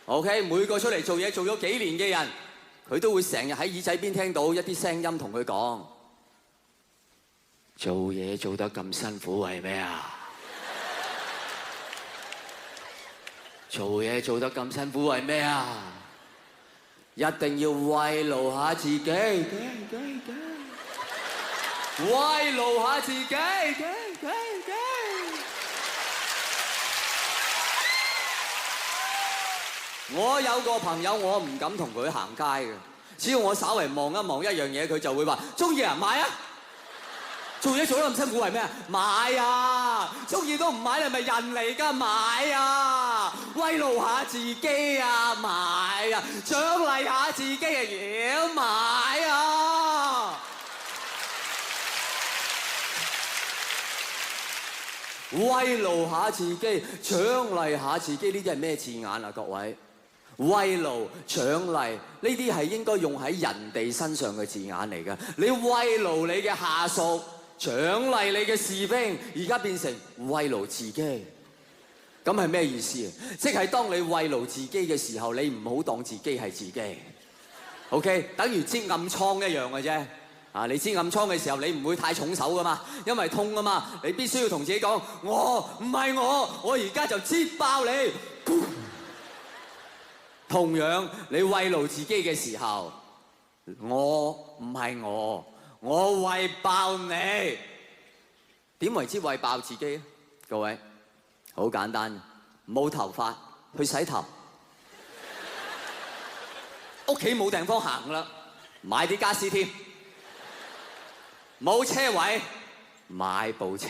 OK， 每個出嚟做嘢做咗幾年嘅人，佢都會成日喺耳仔邊聽到一啲聲音同佢講：做嘢做得咁辛苦為咩啊？做嘢做得咁辛苦為咩啊？一定要慰勞下自己，慰勞下自己。我有個朋友，我唔敢同佢行街嘅，只要我稍微望一望一樣嘢，佢就會話：中意啊，買啊！做嘢做得咁辛苦為咩啊？買啊！中意都唔買，你係咪人嚟㗎？買啊！慰勞下自己啊！買啊！獎勵下自己啊！要買啊！慰勞下自己，獎勵下自己，呢啲係咩字眼啊？各位，慰勞、獎勵呢啲係應該用喺人哋身上嘅字眼嚟㗎。你慰勞你嘅下屬，獎勵你嘅士兵，而家變成慰勞自己，咁係咩意思？即係當你慰勞自己嘅時候，你唔好當自己係自己。OK， 等於擠暗瘡一樣嘅啫。啊，你擠暗瘡嘅時候，你唔會太重手噶嘛，因為痛啊嘛。你必須要同自己講：我唔係我而家就擠爆你。同樣，你慰勞自己嘅時候，我唔係我餵爆你。點為之餵爆自己啊？各位，好簡單，冇頭髮去洗頭，屋企冇地方行啦，買啲家私添，冇車位買部車。